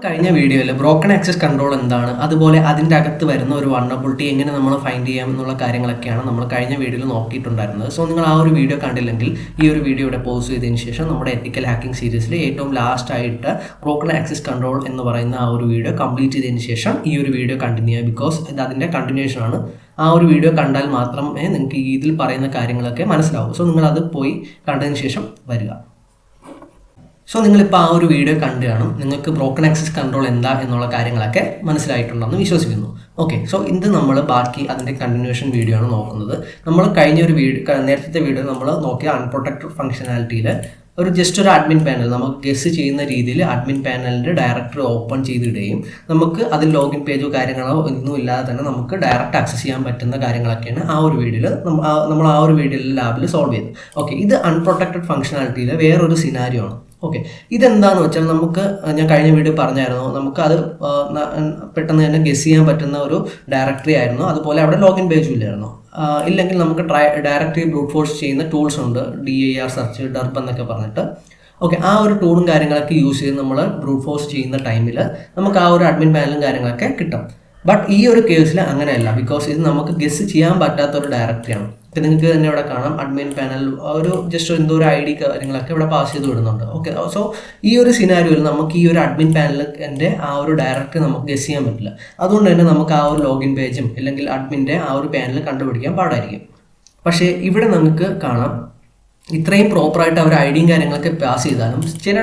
കഴിഞ്ഞ വീഡിയോയിൽ broken access control എന്താണ്, അതുപോലെ അതിൻ്റെ അകത്ത് വരുന്ന ഒരു വൾനറബിലിറ്റി എങ്ങനെ നമ്മൾ ഫൈൻഡ് ചെയ്യാം എന്നുള്ള കാര്യങ്ങളൊക്കെയാണ് നമ്മൾ കഴിഞ്ഞ വീഡിയോയിൽ നോക്കിയിട്ടുണ്ടായിരുന്നത്. സോ നിങ്ങൾ ആ ഒരു വീഡിയോ കണ്ടില്ലെങ്കിൽ ഈ ഒരു വീഡിയോ ഇവിടെ പോസ് ചെയ്തതിന് ശേഷം നമ്മുടെ എത്തിക്കൽ ഹാക്കിംഗ് സീരീസിൽ ഏറ്റവും ലാസ്റ്റ് ആയിട്ട് ബ്രോക്കൺ ആക്സസ് കൺട്രോൾ എന്ന് പറയുന്ന ആ ഒരു വീഡിയോ കംപ്ലീറ്റ് ചെയ്തതിന് ശേഷം ഈ ഒരു വീഡിയോ കണ്ടിന്യൂ ചെയ്യുക. ബിക്കോസ് ഇത് അതിൻ്റെ കണ്ടിന്യൂഷൻ ആണ്. ആ ഒരു വീഡിയോ കണ്ടാൽ മാത്രമേ നിങ്ങൾക്ക് ഇതിൽ പറയുന്ന കാര്യങ്ങളൊക്കെ മനസ്സിലാവും. സോ നിങ്ങളത് പോയി കണ്ടതിന് ശേഷം വരിക. സോ നിങ്ങളിപ്പോൾ ആ ഒരു വീഡിയോ കണ്ടു കാണും. നിങ്ങൾക്ക് ബ്രോക്കൺ ആക്സസ് കൺട്രോൾ എന്താ എന്നുള്ള കാര്യങ്ങളൊക്കെ മനസ്സിലായിട്ടുണ്ടെന്ന് വിശ്വസിക്കുന്നു. ഓക്കെ, സോ ഇത് നമ്മൾ ബാക്കി അതിൻ്റെ കണ്ടിന്യൂഷൻ വീഡിയോ ആണ് നോക്കുന്നത്. നമ്മൾ കഴിഞ്ഞ ഒരു നേരത്തെ വീഡിയോ നമ്മൾ നോക്കിയ അൺപ്രൊട്ടക്റ്റഡ് ഫംഗ്ഷനാലിറ്റിയിൽ ജസ്റ്റ് ഒരു അഡ്മിൻ പാനൽ നമുക്ക് ഗസ് ചെയ്യുന്ന രീതിയിൽ അഡ്മിൻ പാനലിൻ്റെ ഡയറക്ടറി ഓപ്പൺ ചെയ്തിടുകയും നമുക്ക് അതിൽ ലോഗിൻ പേജോ കാര്യങ്ങളോ ഒന്നും ഇല്ലാതെ തന്നെ നമുക്ക് ഡയറക്റ്റ് ആക്സസ് ചെയ്യാൻ പറ്റുന്ന കാര്യങ്ങളൊക്കെയാണ് ആ ഒരു വീഡിയോയിൽ നമ്മൾ ആ ഒരു വീഡിയോയിൽ ലാബിൽ സോൾവ് ചെയ്തത്. ഓക്കെ, ഇത് അൺപ്രൊട്ടക്റ്റഡ് ഫംഗ്ഷനാലിറ്റിയിലെ വേറൊരു സിനാരിയോ ആണ്. ഓക്കെ, ഇതെന്താണെന്ന് വെച്ചാൽ നമുക്ക് ഞാൻ കഴിഞ്ഞ വീഡിയോ പറഞ്ഞായിരുന്നു, നമുക്കത് പെട്ടെന്ന് തന്നെ ഗസ് ചെയ്യാൻ പറ്റുന്ന ഒരു ഡയറക്ടറി ആയിരുന്നു. അതുപോലെ അവിടെ ലോഗിൻ പേജും ഇല്ലായിരുന്നു. ഇല്ലെങ്കിൽ നമുക്ക് ഡയറക്ടറി ബ്രൂട്ട് ഫോഴ്സ് ചെയ്യുന്ന ടൂൾസ് ഉണ്ട്, DIR സെർച്ച്, ഡർബ് എന്നൊക്കെ പറഞ്ഞിട്ട്. ഓക്കെ, ആ ഒരു ടൂളും കാര്യങ്ങളൊക്കെ യൂസ് ചെയ്ത് നമ്മൾ ബ്രൂട്ട് ഫോഴ്സ് ചെയ്യുന്ന ടൈമിൽ നമുക്ക് ആ ഒരു അഡ്മിൻ പാനലും കാര്യങ്ങളൊക്കെ കിട്ടും. ബട്ട് ഈ ഒരു കേസിൽ അങ്ങനെയല്ല. ബിക്കോസ് ഇത് നമുക്ക് ഗസ് ചെയ്യാൻ പറ്റാത്ത ഒരു ഡയറക്ടറിയാണ്. ഇപ്പം നിങ്ങൾക്ക് തന്നെ ഇവിടെ കാണാം അഡ്മിൻ പാനൽ ഒരു ജസ്റ്റ് എന്തോ ഒരു ID കാര്യങ്ങളൊക്കെ ഇവിടെ പാസ് ചെയ്ത് വിടുന്നുണ്ട്. ഓക്കെ, സോ ഈ ഒരു സിനാരിയോയിൽ നമുക്ക് ഈ ഒരു അഡ്മിൻ പാനലിൻ്റെ ആ ഒരു ഡയറക്ടറി നമുക്ക് ഗസ് ചെയ്യാൻ പറ്റില്ല. അതുകൊണ്ട് തന്നെ നമുക്ക് ആ ഒരു ലോഗിൻ പേജും അല്ലെങ്കിൽ അഡ്മിൻ്റെ ആ ഒരു പാനൽ കണ്ടുപിടിക്കാൻ പാടായിരിക്കും. പക്ഷേ ഇവിടെ നമുക്ക് കാണാം ഇത്രയും പ്രോപ്പറായിട്ട് അവർ ഐഡിയും കാര്യങ്ങളൊക്കെ പാസ് ചെയ്താലും ചില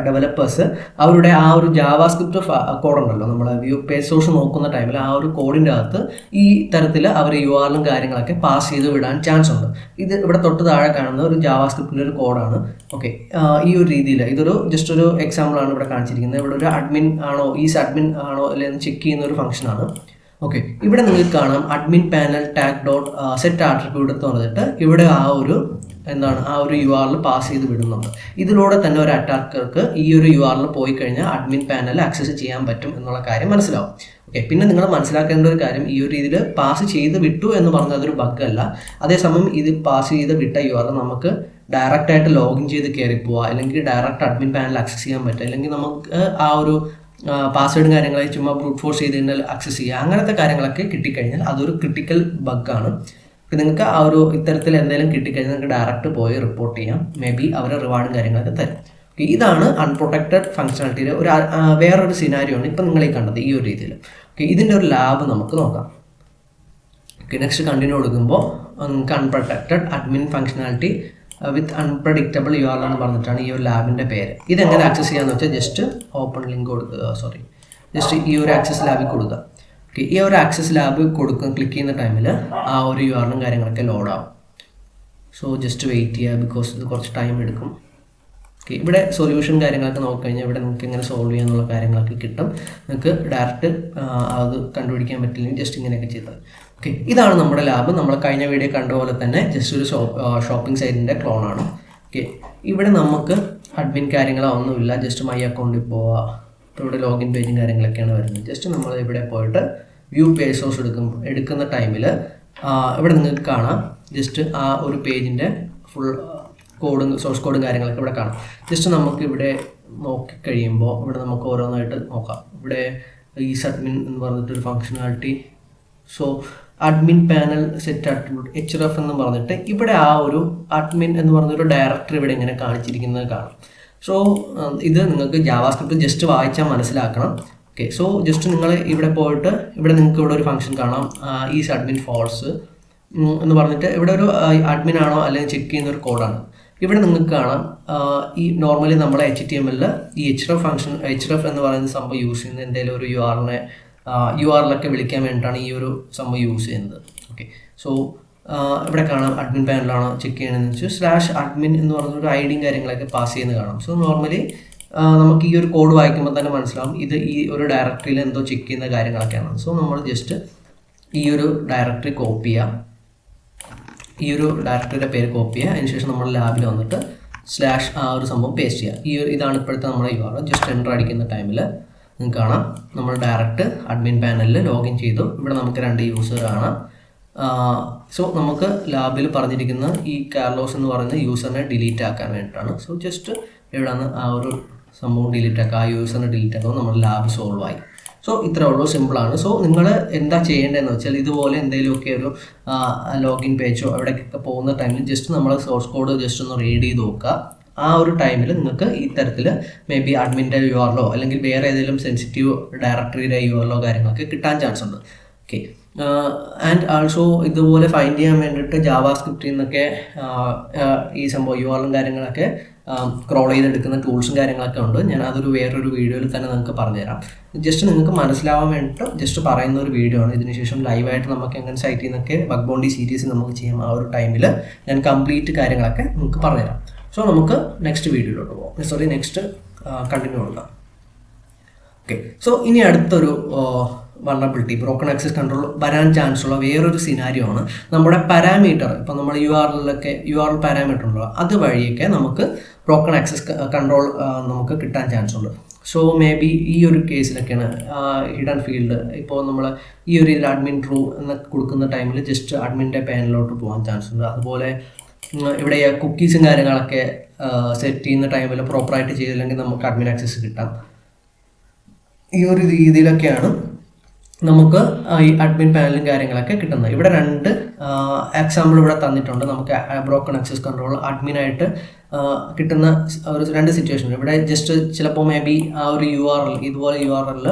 ഡെവലപ്പേഴ്സ് അവരുടെ ആ ഒരു ജാവാസ്ക്രിപ്റ്റ് കോഡ് ഉണ്ടല്ലോ, നമ്മൾ പേജ് സോഴ്സ് നോക്കുന്ന ടൈമിൽ ആ ഒരു കോഡിൻ്റെ അകത്ത് ഈ തരത്തിൽ അവർ URL കാര്യങ്ങളൊക്കെ പാസ് ചെയ്ത് വിടാൻ ചാൻസ് ഉണ്ട്. ഇത് ഇവിടെ തൊട്ട് താഴെ കാണുന്ന ഒരു ജാവാസ്ക്രിപ്റ്റിൻ്റെ ഒരു കോഡാണ്. ഓക്കെ, ഈ ഒരു രീതിയിൽ ഇതൊരു ജസ്റ്റ് ഒരു എക്സാമ്പിളാണ് ഇവിടെ കാണിച്ചിരിക്കുന്നത്. ഇവിടെ ഒരു അഡ്മിൻ ആണോ അഡ്മിൻ ആണോ അല്ലെങ്കിൽ ചെക്ക് ചെയ്യുന്ന ഒരു ഫംഗ്ഷനാണ്. ഓക്കെ, ഇവിടെ നിങ്ങൾക്ക് കാണാം admin panel tag dot set attribute എന്ന് പറഞ്ഞിട്ട് ഇവിടെ ആ ഒരു URL പാസ് ചെയ്ത് വിടുന്നുണ്ട്. ഇതിലൂടെ തന്നെ ഒരു അറ്റാക്കർക്ക് ഈ ഒരു URL പോയി കഴിഞ്ഞാൽ അഡ്മിൻ പാനൽ ആക്സസ് ചെയ്യാൻ പറ്റും എന്നുള്ള കാര്യം മനസ്സിലാവും. ഓക്കെ, പിന്നെ നിങ്ങൾ മനസ്സിലാക്കേണ്ട ഒരു കാര്യം, ഈ ഒരു രീതിയിൽ പാസ് ചെയ്ത് വിട്ടു എന്ന് പറഞ്ഞാൽ അതൊരു ബഗ്ഗല്ല. അതേസമയം ഇത് പാസ് ചെയ്ത് വിട്ട URL നമുക്ക് ഡയറക്റ്റായിട്ട് ലോഗിൻ ചെയ്ത് കയറി പോവുക, അല്ലെങ്കിൽ ഡയറക്റ്റ് അഡ്മിൻ പാനൽ ആക്സസ് ചെയ്യാൻ പറ്റുക, അല്ലെങ്കിൽ നമുക്ക് ആ ഒരു പാസ്വേഡും കാര്യങ്ങളായി ചുമ്മാ ബ്രൂട്ട് ഫോഴ്സ് ചെയ്ത് കഴിഞ്ഞാൽ ആക്സസ് ചെയ്യുക, അങ്ങനത്തെ കാര്യങ്ങളൊക്കെ കിട്ടിക്കഴിഞ്ഞാൽ അതൊരു ക്രിട്ടിക്കൽ ബഗ്ഗാണ്. ഇപ്പം നിങ്ങൾക്ക് ആ ഒരു ഇത്തരത്തിൽ എന്തെങ്കിലും കിട്ടിക്കഴിഞ്ഞാൽ നിങ്ങൾക്ക് ഡയറക്റ്റ് പോയി റിപ്പോർട്ട് ചെയ്യാം. മേ ബി അവർ റിവാർഡും കാര്യങ്ങളൊക്കെ തരും. ഓക്കെ, ഇതാണ് അൺപ്രൊട്ടക്റ്റഡ് ഫംഗ്ഷനാലിറ്റിയുടെ വേറൊരു സിനാരിയോ ആണ് ഇപ്പം നിങ്ങളീ കണ്ടത് ഈ ഒരു രീതിയിൽ. ഓക്കെ, ഇതിൻ്റെ ഒരു ലാബ് നമുക്ക് നോക്കാം. ഓക്കെ, നെക്സ്റ്റ് കണ്ടിന്യൂ കൊടുക്കുമ്പോൾ നിങ്ങൾക്ക് അൺപ്രൊട്ടക്റ്റഡ് അഡ്മിൻ ഫംഗ്ഷനാലിറ്റി വിത്ത് അൺപ്രഡിക്റ്റബിൾ URL എന്ന് പറഞ്ഞിട്ടാണ് ഈ ഒരു ലാബിൻ്റെ പേര്. ഇതെങ്ങനെ ആക്സസ് ചെയ്യാന്ന് വെച്ചാൽ ജസ്റ്റ് ഓപ്പൺ ലിങ്ക് കൊടുക്കുക, ജസ്റ്റ് ഈ ഒരു ആക്സസ് ലാബിൽ കൊടുക്കുക. ഓക്കെ, ഈ ഒരു ആക്സസ് ലാബ് ക്ലിക്ക് ചെയ്യുന്ന ടൈമിൽ ആ ഒരു URL കാര്യങ്ങളൊക്കെ ലോഡാവും. സോ ജസ്റ്റ് വെയിറ്റ് ചെയ്യുക, ബിക്കോസ് ഇത് കുറച്ച് ടൈം എടുക്കും. ഓക്കെ, ഇവിടെ സൊല്യൂഷൻ കാര്യങ്ങളൊക്കെ നോക്കിക്കഴിഞ്ഞാൽ ഇവിടെ നിങ്ങൾക്ക് എങ്ങനെ സോൾവ് ചെയ്യാന്നുള്ള കാര്യങ്ങളൊക്കെ കിട്ടും. നിങ്ങൾക്ക് ഡയറക്റ്റ് അത് കണ്ടുപിടിക്കാൻ പറ്റില്ലെങ്കിൽ ജസ്റ്റ് ഇങ്ങനെയൊക്കെ ചെയ്താൽ. ഓക്കെ, ഇതാണ് നമ്മുടെ ലാബ്. നമ്മൾ കഴിഞ്ഞ വീഡിയോ കണ്ട പോലെ തന്നെ ജസ്റ്റ് ഒരു ഷോപ്പിംഗ് സൈറ്റിൻ്റെ ക്ലോണാണ്. ഓക്കെ, ഇവിടെ നമുക്ക് അഡ്മിൻ കാര്യങ്ങളോ ഒന്നുമില്ല. ജസ്റ്റ് മൈ അക്കൗണ്ടിൽ പോവുക. ഇവിടെ ലോഗിൻ പേജും കാര്യങ്ങളൊക്കെയാണ് വരുന്നത്. ജസ്റ്റ് നമ്മൾ ഇവിടെ പോയിട്ട് വ്യൂ പേജ് സോഴ്സ് എടുക്കുന്ന ടൈമിൽ ഇവിടെ നിങ്ങൾക്ക് കാണാം ജസ്റ്റ് ആ ഒരു പേജിൻ്റെ ഫുൾ കോഡും സോഴ്സ് കോഡും കാര്യങ്ങളൊക്കെ ഇവിടെ കാണാം. ജസ്റ്റ് നമുക്ക് ഇവിടെ നോക്കിക്കഴിയുമ്പോൾ ഇവിടെ നമുക്ക് ഓരോന്നായിട്ട് നോക്കാം. ഇവിടെ ഈ അഡ്മിൻ എന്ന് പറഞ്ഞിട്ടൊരു functionality, so admin panel set attribute HRF എന്ന് പറഞ്ഞിട്ട് ഇവിടെ ആ ഒരു അഡ്മിൻ എന്ന് പറഞ്ഞൊരു ഡയറക്ടറി ഇവിടെ ഇങ്ങനെ കാണിച്ചിരിക്കുന്നത് കാണാം. സോ ഇത് നിങ്ങൾക്ക് ജാവാസ്ക്രിപ്റ്റ് ജസ്റ്റ് വായിച്ചാൽ മനസ്സിലാക്കണം. ഓക്കെ, സോ ജസ്റ്റ് നിങ്ങൾ ഇവിടെ പോയിട്ട് ഇവിടെ നിങ്ങൾക്ക് ഇവിടെ ഒരു ഫംഗ്ഷൻ കാണാം, ഈസ് അഡ്മിൻ ഫോൾസ് എന്ന് പറഞ്ഞിട്ട് ഇവിടെ ഒരു അഡ്മിൻ ആണോ അല്ലെങ്കിൽ ചെക്ക് ചെയ്യുന്ന ഒരു കോഡാണ്. ഇവിടെ നിങ്ങൾക്ക് കാണാം ഈ നോർമലി നമ്മളെ HTML ഈ HRF ഫംഗ്ഷൻ എന്ന് പറയുന്ന സംഭവം യൂസ് ചെയ്യുന്നത് എന്തെങ്കിലും ഒരു URL ഒക്കെ വിളിക്കാൻ വേണ്ടിയിട്ടാണ് ഈ ഒരു സംഭവം യൂസ് ചെയ്യുന്നത്. ഓക്കെ, സോ ഇവിടെ കാണാം അഡ്മിൻ പാനലാണോ ചെക്ക് ചെയ്യണമെന്ന് വെച്ചാൽ /admin എന്ന് പറഞ്ഞൊരു ഐഡിയും കാര്യങ്ങളൊക്കെ പാസ് ചെയ്യുന്നത് കാണാം. സോ നോർമലി നമുക്ക് ഈ ഒരു കോഡ് വായിക്കുമ്പോൾ തന്നെ മനസ്സിലാവും ഇത് ഈ ഒരു ഡയറക്ടറിയിൽ എന്തോ ചെക്ക് ചെയ്യുന്ന കാര്യങ്ങളൊക്കെയാണ്. സോ നമ്മൾ ജസ്റ്റ് ഈ ഒരു ഡയറക്ടറി കോപ്പി ചെയ്യാം, ഈ ഒരു ഡയറക്ടറിയുടെ പേര് കോപ്പി ചെയ്യുക. അതിനുശേഷം നമ്മൾ ലാബിൽ വന്നിട്ട് / ആ ഒരു സംഭവം പേസ്റ്റ് ചെയ്യുക. ഇതാണ് ഇപ്പോഴത്തെ നമ്മുടെ URL. ജസ്റ്റ് എൻ്റർ അടിക്കുന്ന ടൈമിൽ നിങ്ങൾക്ക് കാണാം നമ്മൾ ഡയറക്റ്റ് അഡ്മിൻ പാനലിൽ ലോഗിൻ ചെയ്തു. ഇവിടെ നമുക്ക് 2 യൂസർ കാണാം. സോ നമുക്ക് ലാബിൽ പറഞ്ഞിരിക്കുന്ന ഈ കാർലോസ് എന്ന് പറയുന്ന യൂസറിനെ ഡിലീറ്റ് ആക്കാൻ വേണ്ടിയിട്ടാണ്. സോ ജസ്റ്റ് ഇവിടെയാണ് ആ ഒരു സംഭവം ഡിലീറ്റ് ആക്കുക, ആ യൂസറിനെ ഡിലീറ്റ് ആക്കുക, നമ്മുടെ ലാബ് സോൾവ് ആയി. സോ ഇത്രേ ഉള്ളൂ, സിമ്പിളാണ്. സോ നിങ്ങൾ എന്താ ചെയ്യേണ്ടതെന്ന് വെച്ചാൽ ഇതുപോലെ എന്തെങ്കിലുമൊക്കെ ഒരു ലോഗിൻ പേജോ എവിടേക്കൊക്കെ പോകുന്ന ടൈമിൽ ജസ്റ്റ് നമ്മൾ സോഴ്സ് കോഡ് ജസ്റ്റ് ഒന്ന് റീഡ് ചെയ്ത് നോക്കുക. ആ ഒരു ടൈമിൽ നിങ്ങൾക്ക് ഈ തരത്തിൽ മേ ബി അഡ്മിൻ്റെ URL അല്ലെങ്കിൽ വേറെ ഏതെങ്കിലും സെൻസിറ്റീവ് ഡയറക്ടറിയുടെ URL കാര്യങ്ങളൊക്കെ കിട്ടാൻ ചാൻസ് ഉണ്ട്. ഓക്കെ, ആൻഡ് ആൾസോ ഇതുപോലെ ഫൈൻഡ് ചെയ്യാൻ വേണ്ടിയിട്ട് ജാവാസ്ക്രിപ്റ്റിൽ നിന്നൊക്കെ ഈ സംഭവം URL കാര്യങ്ങളൊക്കെ ക്രോൾ ചെയ്തെടുക്കുന്ന ടൂൾസും കാര്യങ്ങളൊക്കെ ഉണ്ട്. ഞാൻ അതൊരു വേറൊരു വീഡിയോയിൽ തന്നെ നിങ്ങൾക്ക് പറഞ്ഞുതരാം. ജസ്റ്റ് നിങ്ങൾക്ക് മനസ്സിലാവാൻ വേണ്ടിയിട്ട് ജസ്റ്റ് പറയുന്ന ഒരു വീഡിയോ ആണ്. ഇതിനുശേഷം ലൈവായിട്ട് നമുക്ക് എങ്ങനെ സൈറ്റിൽ നിന്നൊക്കെ ബഗ് ബൗണ്ടി സീരീസ് നമുക്ക് ചെയ്യാം. ആ ഒരു ടൈമിൽ ഞാൻ കംപ്ലീറ്റ് കാര്യങ്ങളൊക്കെ നിങ്ങൾക്ക് പറഞ്ഞുതരാം. സോ നമുക്ക് നെക്സ്റ്റ് വീഡിയോയിലോട്ട് പോകാം, നെക്സ്റ്റ് കണ്ടിന്യൂ കൊടുക്കാം. ഓക്കെ, സോ ഇനി അടുത്തൊരു വൾണറബിലിറ്റി ബ്രോക്കൺ ആക്സസ് കൺട്രോൾ വരാൻ ചാൻസ് ഉള്ള വേറൊരു സിനാരിയോ ആണ് നമ്മുടെ പാരാമീറ്റർ. ഇപ്പോൾ നമ്മൾ URL പാരാമീറ്റർ ഉണ്ടല്ലോ, അത് വഴിയൊക്കെ നമുക്ക് ബ്രോക്കൺ ആക്സസ് കൺട്രോൾ നമുക്ക് കിട്ടാൻ ചാൻസ് ഉണ്ട്. സോ മേ ബി ഈ ഒരു കേസിലൊക്കെയാണ് ഹിഡൻ ഫീൽഡ്. ഇപ്പോൾ നമ്മൾ ഈ ഒരു അഡ്മിൻ ട്രൂ എന്ന് കൊടുക്കുന്ന ടൈമിൽ ജസ്റ്റ് അഡ്മിൻ്റെ പാനലിലോട്ട് പോകാൻ ചാൻസ് ഉണ്ട്. അതുപോലെ ഇവിടെ കുക്കീസും കാര്യങ്ങളൊക്കെ സെറ്റ് ചെയ്യുന്ന ടൈമിൽ പ്രോപ്പറായിട്ട് ചെയ്തില്ലെങ്കിൽ നമുക്ക് അഡ്മിൻ ആക്സസ് കിട്ടാം. ഈ ഒരു രീതിയിലൊക്കെയാണ് നമുക്ക് ഈ അഡ്മിൻ പാനലും കാര്യങ്ങളൊക്കെ കിട്ടുന്നത്. ഇവിടെ 2 എക്സാമ്പിൾ ഇവിടെ തന്നിട്ടുണ്ട്. നമുക്ക് ബ്രോക്കൺ ആക്സസ് കൺട്രോൾ അഡ്മിനായിട്ട് കിട്ടുന്ന ഒരു 2 സിറ്റുവേഷൻ. ഇവിടെ ജസ്റ്റ് ചിലപ്പോൾ മേ ബി ആ ഒരു URL ഇതുപോലെ URL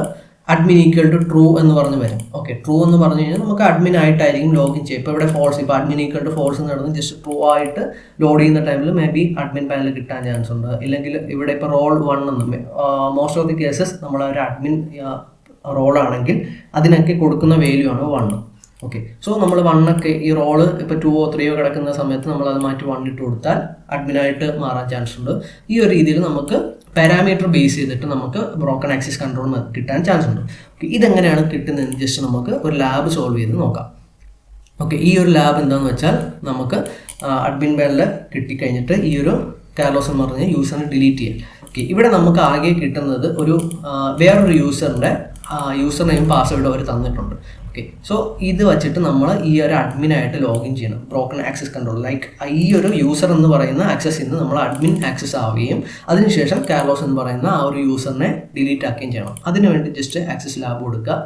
admin equal to true എന്ന് പറഞ്ഞ് വരും. ഓക്കെ, ട്രൂ എന്ന് പറഞ്ഞു കഴിഞ്ഞാൽ നമുക്ക് അഡ്മിൻ ആയിട്ടായിരിക്കും ലോഗിൻ ചെയ്യുക. ഇപ്പോൾ ഇവിടെ ഫോൾസ്, ഇപ്പോൾ അഡ്മിൻ ഈക്വൽ ടു ഫോൾസ് എന്ന് പറയുന്നത് ജസ്റ്റ് ട്രൂ ആയിട്ട് ലോഡ് ചെയ്യുന്ന ടൈമിൽ മേ ബി അഡ്മിൻ പാനൽ കിട്ടാൻ ചാൻസ് ഉണ്ട്. ഇല്ലെങ്കിൽ ഇവിടെ ഇപ്പോൾ റോൾ 1 എന്ന് മോസ്റ്റ് ഓഫ് ദി കേസസ് നമ്മളൊരു അഡ്മിൻ റോളാണെങ്കിൽ അതിനൊക്കെ കൊടുക്കുന്ന വാല്യൂ ആണ് 1. ഓക്കെ, സോ നമ്മൾ 1 ഒക്കെ ഈ റോള് ഇപ്പോൾ 2 or 3 കിടക്കുന്ന സമയത്ത് നമ്മൾ അത് മാറ്റി 1 ഇട്ട് കൊടുത്താൽ അഡ്മിനായിട്ട് മാറാൻ ചാൻസ് ഉണ്ട്. ഈ ഒരു രീതിയിൽ നമുക്ക് പാരാമീറ്റർ ബേസ് ചെയ്തിട്ട് നമുക്ക് ബ്രോക്കൺ ആക്സസ് കൺട്രോൾ കിട്ടാൻ ചാൻസ് ഉണ്ട്. ഇതെങ്ങനെയാണ് കിട്ടുന്നതെന്ന് ജസ്റ്റ് നമുക്ക് ഒരു ലാബ് സോൾവ് ചെയ്ത് നോക്കാം. ഓക്കെ, ഈ ഒരു ലാബ് എന്താണെന്ന് വെച്ചാൽ നമുക്ക് അഡ്മിൻ പാനൽ കിട്ടിക്കഴിഞ്ഞിട്ട് ഈ ഒരു കാർലോസ് എന്ന് പറഞ്ഞ യൂസറിനെ ഡിലീറ്റ് ചെയ്യാം. ഓക്കെ, ഇവിടെ നമുക്ക് ആകെ കിട്ടുന്നത് ഒരു വേറൊരു യൂസറിൻ്റെ യൂസർ നെയിം പാസ്വേഡ് അവർ തന്നിട്ടുണ്ട്. ഓക്കെ, സോ ഇത് വെച്ചിട്ട് നമ്മൾ ഈ ഒരു അഡ്മിനായിട്ട് ലോഗിൻ ചെയ്യണം. ബ്രോക്കൺ ആക്സസ് കൺട്രോൾ ലൈക്ക് ഈ ഒരു യൂസർ എന്ന് പറയുന്ന ആക്സസിൽ നിന്ന് നമ്മൾ അഡ്മിൻ ആക്സസ് ആവുകയും അതിനുശേഷം കാർലോസ് എന്ന് പറയുന്ന ആ ഒരു യൂസറിനെ ഡിലീറ്റ് ആക്കുകയും ചെയ്യണം. അതിനുവേണ്ടി ജസ്റ്റ് ആക്സസ് ലാബ് കൊടുക്കുക.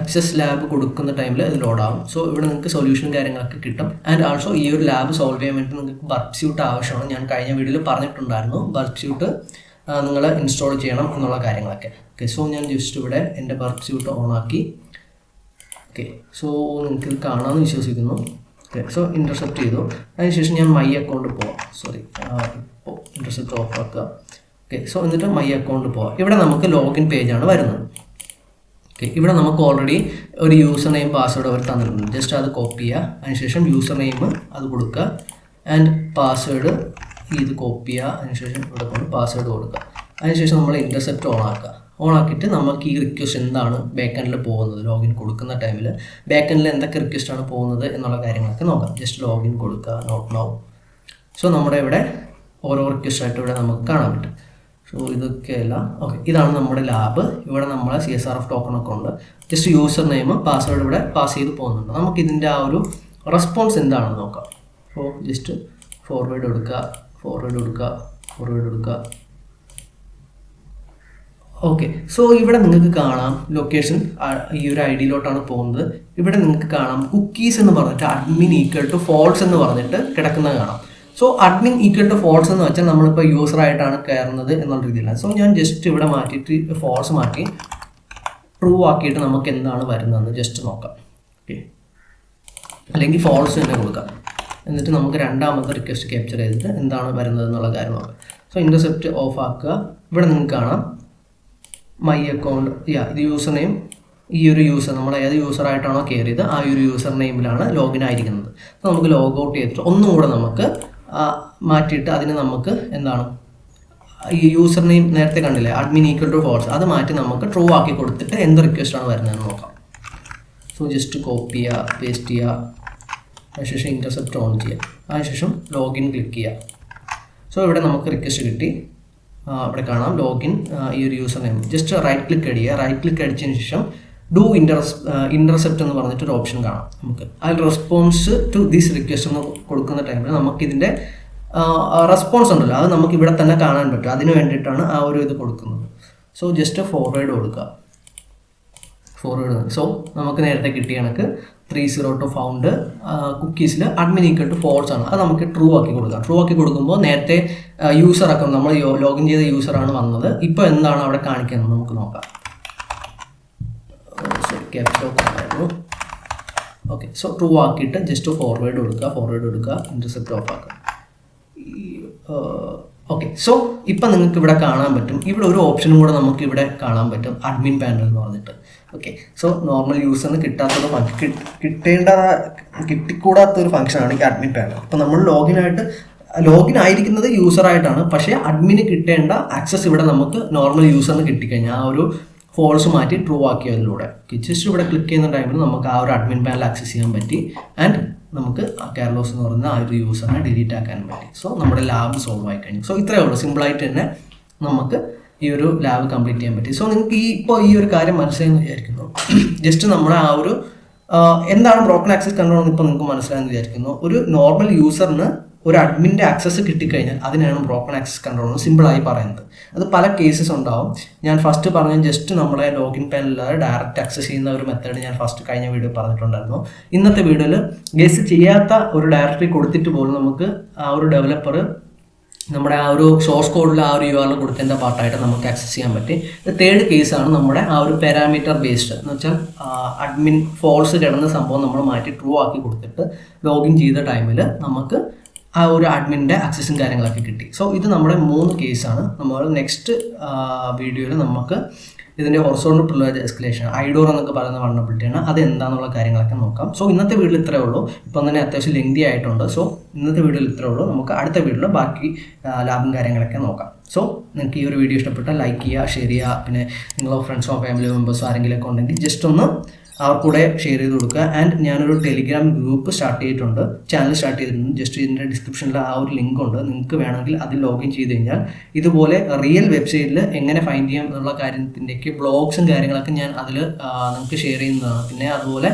ആക്സസ് ലാബ് കൊടുക്കുന്ന ടൈമിൽ ഇത് ലോഡാവും. സോ ഇവിടെ നിങ്ങൾക്ക് സൊല്യൂഷനും കാര്യങ്ങളൊക്കെ കിട്ടും. ആൻഡ് ആൾസോ ഈ ഒരു ലാബ് സോൾവ് ചെയ്യാൻ വേണ്ടി നിങ്ങൾക്ക് ബർക്ക് സ്യൂട്ട് ആവശ്യമാണ്. ഞാൻ കഴിഞ്ഞ വീഡിയോയിൽ പറഞ്ഞിട്ടുണ്ടായിരുന്നു ബർക്ക് സ്യൂട്ട് നിങ്ങൾ ഇൻസ്റ്റാൾ ചെയ്യണം എന്നുള്ള കാര്യങ്ങളൊക്കെ. ഓക്കെ, സോ ഞാൻ ജസ്റ്റ് ഇവിടെ എൻ്റെ ബർക്ക് സ്യൂട്ട് ഓണാക്കി. ഓക്കെ, സോ നിങ്ങൾക്ക് ഇത് കാണാമെന്ന് വിശ്വസിക്കുന്നു. ഓക്കെ, സോ ഇൻ്റർസെപ്റ്റ് ചെയ്തു. അതിനുശേഷം ഞാൻ മൈ അക്കൗണ്ട് പോവാം. ഇപ്പോൾ ഇൻ്റർസെപ്റ്റ് ഓഫ് ആക്കുക. ഓക്കെ, സോ എന്നിട്ട് മൈ അക്കൗണ്ട് പോവാം. ഇവിടെ നമുക്ക് ലോഗിൻ പേജാണ് വരുന്നത്. ഓക്കെ, ഇവിടെ നമുക്ക് ഓൾറെഡി ഒരു യൂസർ നെയിം പാസ്വേഡ് അവർ തന്നിട്ടുണ്ട്. ജസ്റ്റ് അത് കോപ്പി ചെയ്യുക. അതിനുശേഷം യൂസർ നെയിം അത് കൊടുക്കുക ആൻഡ് പാസ്വേഡ് ഇത് കോപ്പി ചെയ്യുക. അതിനുശേഷം ഇവിടെ കൊണ്ട് പാസ്വേഡ് കൊടുക്കുക. അതിനുശേഷം നമ്മൾ ഇൻ്റർസെപ്റ്റ് ഓണാക്കിയിട്ട് നമുക്ക് ഈ റിക്വസ്റ്റ് എന്താണ് ബാക്കെൻഡിൽ പോകുന്നത് ലോഗിൻ കൊടുക്കുന്ന ടൈമിൽ ബാക്കെൻഡിൽ എന്തൊക്കെ റിക്വസ്റ്റാണ് പോകുന്നത് എന്നുള്ള കാര്യങ്ങളൊക്കെ നോക്കാം. ജസ്റ്റ് ലോഗിൻ കൊടുക്കുക, നോട്ട് നൗ. സോ നമ്മുടെ ഇവിടെ ഓരോ റിക്വസ്റ്റായിട്ട് ഇവിടെ നമുക്ക് കാണാൻ പറ്റും. സോ ഇതൊക്കെയല്ല. ഓക്കെ, ഇതാണ് നമ്മുടെ ലാബ്. ഇവിടെ നമ്മൾ CSRF ടോക്കണൊക്കെ ഉണ്ട്. ജസ്റ്റ് യൂസർ നെയിം പാസ്വേഡ് ഇവിടെ പാസ് ചെയ്ത് പോകുന്നുണ്ട്. നമുക്കിതിൻ്റെ ആ ഒരു റെസ്പോൺസ് എന്താണെന്ന് നോക്കാം. സോ ജസ്റ്റ് ഫോർവേഡ് കൊടുക്കുക. ഓക്കെ, സോ ഇവിടെ നിങ്ങൾക്ക് കാണാം ലൊക്കേഷൻ ഈ ഒരു ഐഡിയിലോട്ടാണ് പോകുന്നത്. ഇവിടെ നിങ്ങൾക്ക് കാണാം കുക്കീസ് എന്ന് പറഞ്ഞിട്ട് അഡ്മിൻ ഈക്വൽ ടു ഫോൾസ് എന്ന് പറഞ്ഞിട്ട് കിടക്കുന്നത് കാണാം. So admin equal to false എന്ന് വെച്ചാൽ നമ്മളിപ്പോൾ യൂസറായിട്ടാണ് കയറുന്നത് എന്നുള്ള രീതിയിലാണ്. സോ ഞാൻ ജസ്റ്റ് ഇവിടെ മാറ്റിയിട്ട് ഫോൾസ് മാറ്റി ട്രൂ ആക്കിയിട്ട് നമുക്ക് എന്താണ് വരുന്നതെന്ന് ജസ്റ്റ് നോക്കാം. ഓക്കെ, അല്ലെങ്കിൽ ഫോൾസ് തന്നെ കൊടുക്കാം. എന്നിട്ട് നമുക്ക് രണ്ടാമത്തെ റിക്വസ്റ്റ് ക്യാപ്ചർ ചെയ്തിട്ട് എന്താണ് വരുന്നത് എന്നുള്ള കാര്യം നോക്കാം. സോ ഇൻ്റർസെപ്റ്റ് ഓഫ് ആക്കുക. ഇവിടെ നിങ്ങൾക്ക് കാണാം മൈ അക്കൗണ്ട്. ഇത് യൂസർ നെയിം. ഈ ഒരു യൂസർ നമ്മൾ ഏത് യൂസറായിട്ടാണോ കയറിയത് ആ ഒരു യൂസർ നെയിമിലാണ് ലോഗിൻ ആയിരിക്കുന്നത്. അപ്പോൾ നമുക്ക് ലോഗ് ഔട്ട് ചെയ്തിട്ട് ഒന്നും കൂടെ നമുക്ക് മാറ്റിയിട്ട് അതിന് നമുക്ക് എന്താണ് ഈ യൂസർ നെയിം നേരത്തെ കണ്ടില്ലേ അഡ്മിൻ ഈക്വൽ ടു ഫോൾസ്, അത് മാറ്റി നമുക്ക് ട്രൂ ആക്കി കൊടുത്തിട്ട് എന്ത് റിക്വസ്റ്റാണ് വരുന്നതെന്ന് നോക്കാം. സോ ജസ്റ്റ് കോപ്പി ചെയ്യുക, പേസ്റ്റ് ചെയ്യുക. അതിനുശേഷം ഇൻ്റർസെപ്റ്റ് ഓൺ ചെയ്യുക. അതിനുശേഷം ലോഗിൻ ക്ലിക്ക് ചെയ്യുക. സോ ഇവിടെ നമുക്ക് റിക്വസ്റ്റ് കിട്ടി. ഇവിടെ കാണാം ലോഗിൻ ഈ ഒരു username. Just right click അടിക്കുക. റൈറ്റ് ക്ലിക്ക് അടിച്ചതിന് ശേഷം ഡു ഇൻ്റർസെപ്റ്റ് എന്ന് പറഞ്ഞിട്ടൊരു ഓപ്ഷൻ കാണാം. നമുക്ക് അതിൽ റെസ്പോൺസ് ടു ദിസ് റിക്വസ്റ്റ് എന്ന് കൊടുക്കുന്ന ടൈമിൽ നമുക്കിതിൻ്റെ റെസ്പോൺസ് ഉണ്ടല്ലോ അത് നമുക്ക് ഇവിടെ തന്നെ കാണാൻ പറ്റും. അതിന് വേണ്ടിയിട്ടാണ് ആ ഒരു ഇത് കൊടുക്കുന്നത്. സോ ജസ്റ്റ് ഫോർവേഡ് കൊടുക്കുക. സോ നമുക്ക് നേരത്തെ കിട്ടിയ കണക്ക് 302 ഫൗണ്ട് കുക്കീസിൽ അഡ്മിൻ ഈക്വൽ ടു ഫോൾസ് ആണ്. അത് നമുക്ക് ട്രൂ ആക്കി കൊടുക്കാം. ട്രൂ ആക്കി കൊടുക്കുമ്പോൾ നേരത്തെ യൂസർ അക്കൗണ്ട് നമ്മൾ ലോഗിൻ ചെയ്ത യൂസറാണ് വന്നത്. ഇപ്പോൾ എന്താണ് അവിടെ കാണിക്കുന്നത് നമുക്ക് നോക്കാം. ഓക്കെ, സോ ട്രൂ ആക്കിയിട്ട് ജസ്റ്റ് ഫോർവേഡ് കൊടുക്കുക, ഇന്റർസെപ്റ്റ് ഓഫ് ആക്കുക. ഓക്കെ, സോ ഇപ്പം നിങ്ങൾക്ക് ഇവിടെ കാണാൻ പറ്റും. ഇവിടെ ഒരു ഓപ്ഷനും കൂടെ നമുക്ക് ഇവിടെ കാണാൻ പറ്റും, അഡ്മിൻ പാനൽ എന്ന് പറഞ്ഞിട്ട്. ഓക്കെ, സോ നോർമൽ യൂസറിന് കിട്ടിക്കൂടാത്തൊരു ഫംഗ്ഷനാണ് ഈ അഡ്മിൻ പാനൽ. അപ്പോൾ നമ്മൾ ലോഗിൻ ആയിരിക്കുന്നത് യൂസറായിട്ടാണ്, പക്ഷേ അഡ്മിന് കിട്ടേണ്ട ആക്സസ് ഇവിടെ നമുക്ക് നോർമൽ യൂസറിന് കിട്ടിക്കഴിഞ്ഞാൽ ആ ഒരു ഫോൾസ് മാറ്റി ട്രൂ ആക്കിയതിലൂടെ ജസ്റ്റ് ഇവിടെ ക്ലിക്ക് ചെയ്യുന്ന ടൈമിൽ നമുക്ക് ആ ഒരു അഡ്മിൻ പാനൽ ആക്സസ് ചെയ്യാൻ പറ്റി. ആൻഡ് നമുക്ക് കാർലോസ് എന്ന് പറയുന്ന ആ ഒരു യൂസറിനെ ഡിലീറ്റ് ആക്കാൻ പറ്റി. സോ നമ്മുടെ ലാബ് സോൾവ് ആയി കഴിഞ്ഞു. സോ ഇത്രയേ ഉള്ളൂ, സിമ്പിളായിട്ട് തന്നെ നമുക്ക് ഈ ഒരു ലാബ് കംപ്ലീറ്റ് ചെയ്യാൻ പറ്റി. സോ നിങ്ങൾക്ക് ഇപ്പോൾ ഈ ഒരു കാര്യം മനസ്സിലായെന്ന് വിചാരിക്കുന്നു. ജസ്റ്റ് നമ്മുടെ ആ ഒരു എന്താണ് ബ്രോക്കൺ ആക്സസ് കൺട്രോൾ എന്ന് ഇപ്പോൾ നിങ്ങൾക്ക് മനസ്സിലായെന്ന് വിചാരിക്കുന്നു. ഒരു നോർമൽ യൂസറിന് ഒരു അഡ്മിൻ്റെ ആക്സസ് കിട്ടിക്കഴിഞ്ഞാൽ അതിനാണ് ബ്രോക്കൺ ആക്സസ് കൺട്രോൾ എന്ന് സിമ്പിളായി പറയുന്നത്. അത് പല കേസസ് ഉണ്ടാവും. ഞാൻ ഫസ്റ്റ് പറഞ്ഞ ജസ്റ്റ് നമ്മളെ ലോഗിൻ പാനലിൽ ഡയറക്റ്റ് ആക്സസ് ചെയ്യുന്ന ഒരു മെത്തേഡ് ഞാൻ ഫസ്റ്റ് കഴിഞ്ഞ വീഡിയോ പറഞ്ഞിട്ടുണ്ടായിരുന്നു. ഇന്നത്തെ വീഡിയോയിൽ ഗസ് ചെയ്യാത്ത ഒരു ഡയറക്ടറി കൊടുത്തിട്ട് പോലും നമുക്ക് ആ ഒരു ഡെവലപ്പർ നമ്മുടെ ആ ഒരു സോഴ്സ് കോഡിൽ ആ ഒരു URL കൊടുത്തതിൻ്റെ പാർട്ടായിട്ട് നമുക്ക് ആക്സസ് ചെയ്യാൻ പറ്റി. തേർഡ് കേസാണ് നമ്മുടെ ആ ഒരു പാരാമീറ്റർ ബേസ്ഡ് എന്ന് വെച്ചാൽ അഡ്മിൻ ഫോൾസ് കിടന്ന സംഭവം നമ്മൾ മാറ്റി ട്രൂ ആക്കി കൊടുത്തിട്ട് ലോഗിൻ ചെയ്ത ടൈമിൽ നമുക്ക് ആ ഒരു അഡ്മിൻ്റെ ആക്സസും കാര്യങ്ങളൊക്കെ കിട്ടി. സോ ഇത് നമ്മുടെ 3 കേസാണ്. നമ്മൾ നെക്സ്റ്റ് വീഡിയോയിൽ നമുക്ക് ഇതിൻ്റെ ഹൊറിസോണ്ടൽ പ്രിവിലേജ് എസ്കലേഷൻ ഐഡോർ എന്നൊക്കെ പറയുന്ന വൾനറബിലിറ്റിയാണ്. അത് എന്താണെന്നുള്ള കാര്യങ്ങളൊക്കെ നോക്കാം. സോ ഇന്നത്തെ വീഡിയോയിൽ ഇത്രയേ ഉള്ളൂ. ഇപ്പം തന്നെ അത്യാവശ്യം ലെങ്തി ആയിട്ടുണ്ട്. സോ ഇന്നത്തെ വീഡിയോയിൽ ഇത്രയേ ഉള്ളൂ. നമുക്ക് അടുത്ത വീഡിയോയിൽ ബാക്കി ലാഭം കാര്യങ്ങളൊക്കെ നോക്കാം. സോ നിങ്ങൾക്ക് ഈ ഒരു വീഡിയോ ഇഷ്ടപ്പെട്ടാൽ ലൈക്ക് ചെയ്യുക, ഷെയർ ചെയ്യുക. പിന്നെ നിങ്ങളോ ഫ്രണ്ട്സോ ഫാമിലി മെമ്പേഴ്സോ ആരെങ്കിലുമൊക്കെ ഉണ്ടെങ്കിൽ ജസ്റ്റ് ഒന്ന് അവർക്കൂടെ ഷെയർ ചെയ്ത് കൊടുക്കുക. ആൻഡ് ഞാനൊരു ടെലിഗ്രാം ഗ്രൂപ്പ് സ്റ്റാർട്ട് ചെയ്തിട്ടുണ്ട്, ചാനൽ സ്റ്റാർട്ട് ചെയ്തിട്ടുണ്ട്. ജസ്റ്റ് ഇതിൻ്റെ ഡിസ്ക്രിപ്ഷനിൽ ആ ഒരു ലിങ്ക് ഉണ്ട്. നിങ്ങൾക്ക് വേണമെങ്കിൽ അതിൽ ലോഗിൻ ചെയ്ത് കഴിഞ്ഞാൽ ഇതുപോലെ റിയൽ വെബ്സൈറ്റിൽ എങ്ങനെ ഫൈൻഡ് ചെയ്യാം എന്നുള്ള കാര്യത്തിൻ്റെയൊക്കെ ബ്ലോഗ്സും കാര്യങ്ങളൊക്കെ ഞാൻ അതിൽ നിങ്ങൾക്ക് ഷെയർ ചെയ്യുന്നതാണ്. പിന്നെ അതുപോലെ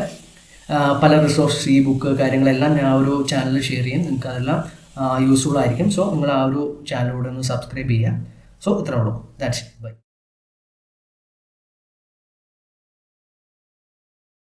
പല റിസോഴ്സ് ബുക്ക് കാര്യങ്ങളെല്ലാം ഞാൻ ആ ഒരു ചാനലിൽ ഷെയർ ചെയ്യും. നിങ്ങൾക്ക് അതെല്ലാം യൂസ്ഫുൾ ആയിരിക്കും. സോ നിങ്ങൾ ആ ഒരു ചാനലിലൂടെ ഒന്ന് സബ്സ്ക്രൈബ് ചെയ്യുക. സോ ഇത്രേ ഉള്ളൂ. That's it. ബൈ.